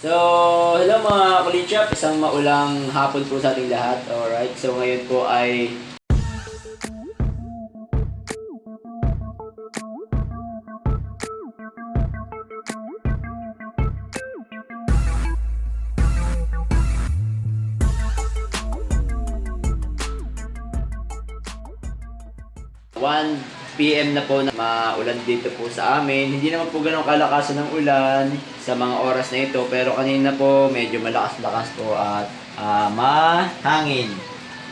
So, hello mga kulichap, isang maulang hapon po sa ating lahat. Alright, so ngayon po ay one PM na po na maulan dito po sa amin. Hindi naman po ganun kalakasan ng ulan sa mga oras na ito, pero kanina po medyo malakas-lakas po at mahangin.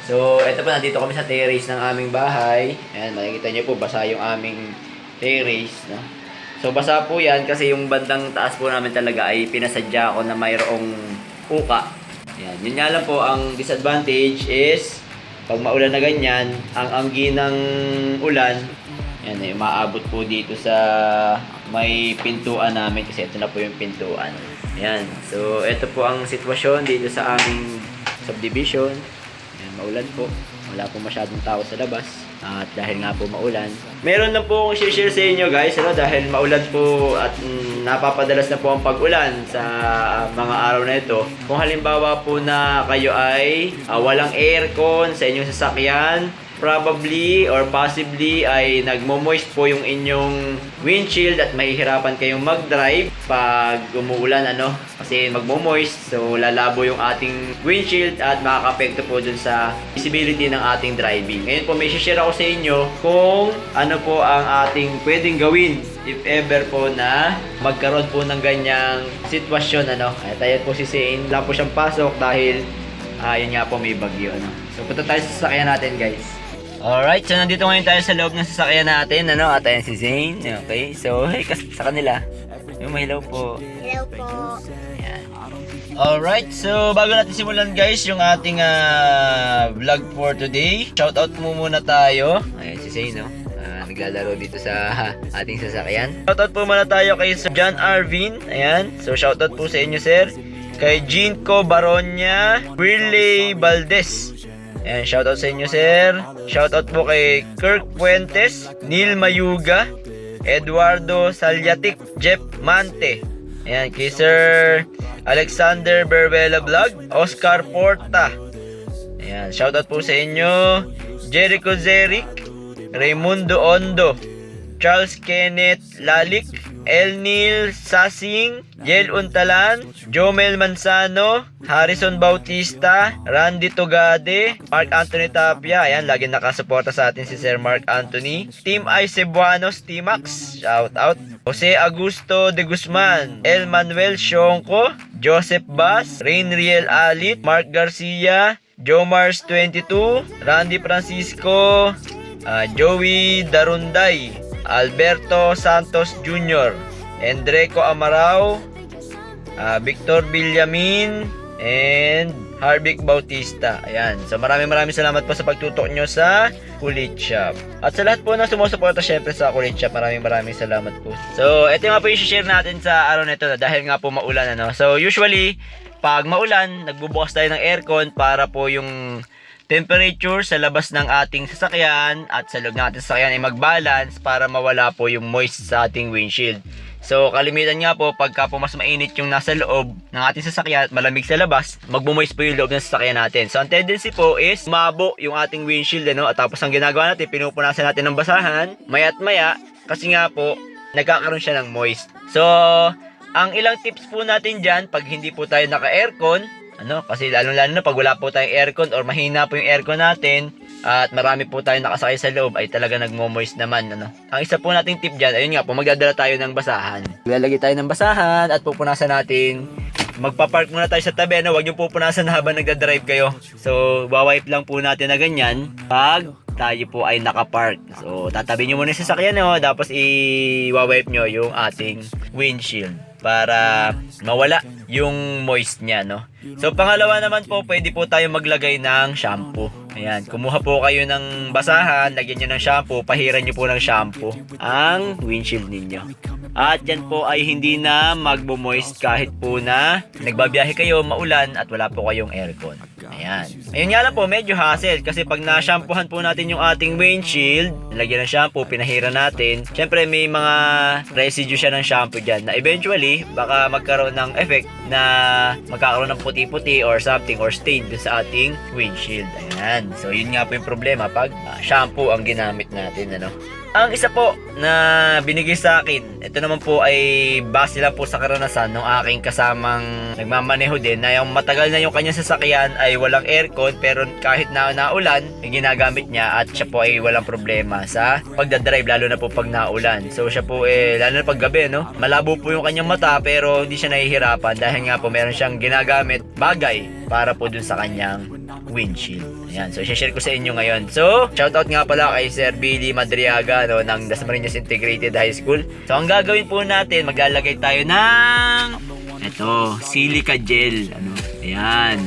So, ito po, nandito kami sa terrace ng aming bahay. Ayan, makikita niyo po, basa yung aming terrace. No? So, basa po yan kasi yung bandang taas po namin talaga ay pinasadya ko na mayroong uka. Ayan, yun nga lang po, ang disadvantage is pag maulan na ganyan, ang anggi ng ulan, yan ay maabot po dito sa may pintuan namin kasi ito na po yung pintuan. Ayan. So, ito po ang sitwasyon dito sa aming subdivision. Ayan, maulan po. Wala po masyadong tao sa labas. At dahil nga po maulan, meron lang po akong share sa inyo guys, ano, dahil maulan po at napapadalas na po ang pag-ulan sa mga araw na ito. Kung halimbawa po na kayo ay walang aircon sa inyong sasakyan, probably or possibly ay nagmo-moist po yung inyong windshield at mahihirapan kayong mag-drive pag umuulan, ano, kasi magmo-moist, so lalabo yung ating windshield at makaka-apekto po dun sa visibility ng ating driving. Ngayon po may share ako sa inyo kung ano po ang ating pwedeng gawin if ever po na magkaroon po ng ganyang sitwasyon, ano. At ayan po si Zane, wala po siyang pasok dahil yun nga po may bagyo, ano. So punta tayo sa sasakyan natin guys. Alright, so nandito ngayon tayo sa loob ng sasakyan natin, ano, at ayan si Zane. Okay, so hey, sa kanila. Yung hello po. Hello po. Ayan. Alright, so bago natin simulan guys yung ating vlog for today, shoutout mo muna tayo. Ayan si Zane, no? Naglalaro dito sa ating sasakyan. Shoutout po muna tayo kay Sir John Arvin. Ayan, so shoutout po sa inyo sir. Kay Jinko Baronia, Wirley Valdez. Ayan, shoutout sa inyo sir. Shoutout po kay Kirk Puentes, Neil Mayuga, Eduardo Salyatik, Jeff Mante. Ayan, kay Sir Alexander Berbella Vlog, Oscar Porta. Ayan, shoutout po sa inyo. Jericho Zeric, Raimundo Ondo, Charles Kenneth Lalik, Elnil Sasing, Jel Untalan, Jomel Manzano, Harrison Bautista, Randy Togade, Mark Anthony Tapia. Ayan, lagi nakasuporta sa atin si Sir Mark Anthony. Team I Cebuanos, T-Max, shout out. Jose Augusto de Guzman, El Manuel Sionco, Joseph Bas, Rainriel Alit, Mark Garcia, Jomars 22, Randy Francisco, Joey Darunday, Alberto Santos Jr., Endreco Amarao, Victor Villamin, and Harvick Bautista. Ayan. So maraming salamat po sa pagtutok nyo sa Kulit Shop. At sa lahat po na sumusuporta syempre sa Kulit Shop, maraming salamat po. So ito nga po yung share natin sa araw na ito dahil nga po maulan, ano. So usually, pag maulan, nagbubukas tayo ng aircon para po yung temperature sa labas ng ating sasakyan at sa loob ng ating sasakyan ay mag-balance para mawala po yung moist sa ating windshield. So kalimitan nga po pagka po mas mainit yung nasa loob ng ating sasakyan at malamig sa labas, magmo-moist po yung loob ng sasakyan natin. So ang tendency po is mabo yung ating windshield, ano, at tapos ang ginagawa natin, pinupunasan natin ng basahan maya't maya kasi nga po nagkakaroon siya ng moist. So ang ilang tips po natin dyan pag hindi po tayo naka-aircon, ano, kasi lalo na pag wala po tayong aircon or mahina po yung aircon natin at marami po tayong nakasakay sa loob ay talaga nagmo-moist naman, ano. Ang isa po nating tip dyan, ayun nga po, magdadala tayo ng basahan. Lalagay tayo ng basahan at pupunasan natin. Magpa-park muna tayo sa tabi, ano, huwag nyo pupunasan habang nagdadrive kayo. So wawipe lang po natin na ganyan pag tayo po ay nakapark. So tatabi nyo muna yung sasakyan nyo, tapos i-wipe nyo yung ating windshield para mawala yung moist niya, no. So pangalawa naman po, pwede po tayo maglagay ng shampoo. Ayan, kumuha po kayo ng basahan, lagyan nyo ng shampoo, pahiran nyo po ng shampoo ang windshield ninyo. At yan po ay hindi na magbo-moist kahit po na nagbabiyahe kayo, maulan at wala po kayong aircon. Ayan. Ayun nga lang po, medyo hassle kasi pag na-shampoohan po natin yung ating windshield, nilagyan ng shampoo, pinahira natin, syempre may mga residue siya ng shampoo dyan na eventually baka magkaroon ng effect na magkakaroon ng puti-puti or something or stain dun sa ating windshield. Ayan. So yun nga po yung problema pag shampoo ang ginamit natin, ano. Ang isa po na binigay sa akin, ito naman po ay base lang po sa karanasan ng aking kasamang nagmamaneho din na yung matagal na yung kanyang sasakyan ay walang aircon pero kahit na naulan, ay ginagamit niya at siya po ay walang problema sa pagdadrive lalo na po pag naulan. So siya po lalo na pag gabi, no? Malabo po yung kanyang mata pero hindi siya nahihirapan dahil nga po meron siyang ginagamit bagay para po dun sa kanyang windshield. Ayan, so share ko sa inyo ngayon. So, shoutout nga pala kay Sir Billy Madriaga, no, ng Dasmariñas Integrated High School. So, ang gagawin po natin, maglalagay tayo ng silica gel. Ano? Ayan.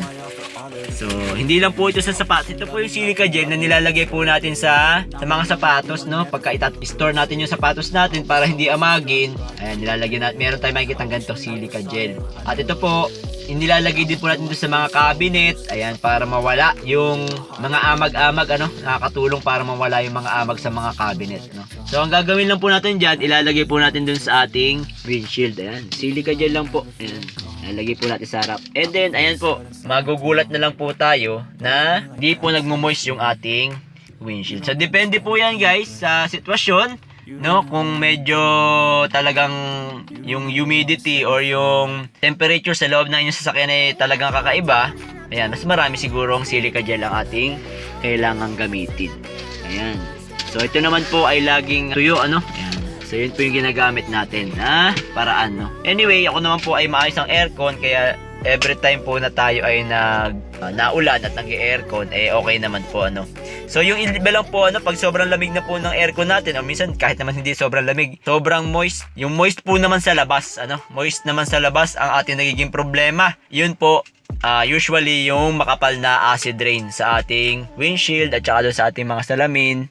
So, hindi lang po ito sa sapatos. Ito po yung silica gel na nilalagay po natin sa mga sapatos, no? Pagka store natin yung sapatos natin para hindi amagin. Ayan, nilalagyan natin. Meron tayong makikita ganito, silica gel. At ito po, inilalagay din po natin doon sa mga cabinet. Ayan, para mawala yung mga amag-amag, ano? Nakakatulong para mawala yung mga amag sa mga cabinet, no? So, ang gagawin lang po natin dyan, ilalagay po natin doon sa ating windshield. Ayan, silica gel lang po. Ayan, ilalagay po natin sa harap. And then, ayan po, magugulat na lang po tayo na di po nagmo-moist yung ating windshield. So, depende po yan, guys, sa sitwasyon. No, kung medyo talagang yung humidity or yung temperature sa loob ng inyong sasakyan ay talagang kakaiba, ayan, mas marami siguro ang silica gel ang ating kailangang gamitin. Ayan. So ito naman po ay laging tuyo, ano? Ayan. So yun po yung ginagamit natin na paraan, no? Anyway, ako naman po ay maayos ang aircon kaya every time po na tayo ay naulan at nag-aircon, okay naman po, ano. So yung iba lang po, ano, pag sobrang lamig na po ng aircon natin, o minsan kahit naman hindi sobrang lamig, sobrang moist. Yung moist po naman sa labas, ano, moist naman sa labas ang ating nagiging problema. Yun po, usually yung makapal na acid rain sa ating windshield at saka doon sa ating mga salamin.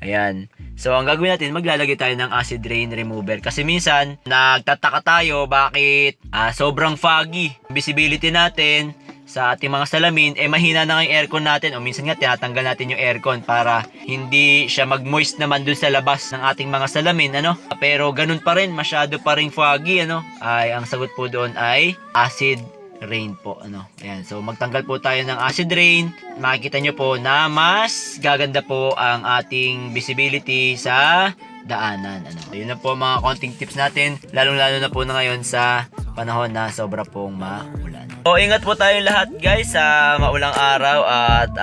Ayan. So, ang gagawin natin, maglalagay tayo ng acid rain remover. Kasi minsan, nagtataka tayo bakit sobrang foggy visibility natin sa ating mga salamin, mahina na nga yung aircon natin. O minsan nga, tinatanggal natin yung aircon para hindi siya mag-moist naman dun sa labas ng ating mga salamin, ano. Pero ganun pa rin, masyado pa rin foggy, ano. Ay, ang sagot po doon ay acid rain po, ano. Ayan, so magtanggal po tayo ng acid rain. Makikita nyo po na mas gaganda po ang ating visibility sa daanan, ano. So, yun na po mga konting tips natin, lalong-lalo na po na ngayon sa panahon na sobra pong maulan. So, ingat po tayo lahat, guys, sa maulang araw at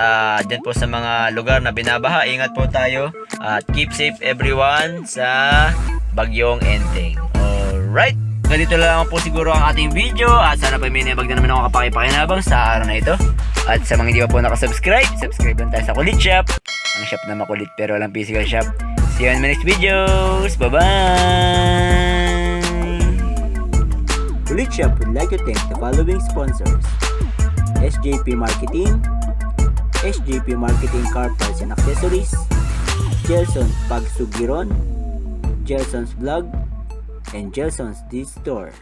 dyan po sa mga lugar na binabaha. Ingat po tayo at keep safe everyone sa Bagyong Enteng. Alright! Ganito lang po siguro ang ating video at sana pa may naibag na naman ako kapakipakinabang sa araw na ito. At sa mga hindi pa po nakasubscribe, subscribe lang tayo sa Kulit Shop. Ang shop na makulit pero walang physical shop. See you in my next videos. Bye-bye! Kulit Shop would like to thank the following sponsors: SJP Marketing, SJP Marketing Car Parts and Accessories, Gelson's Pagsugiron, Gelson's Vlog, and Gelson's D-Store.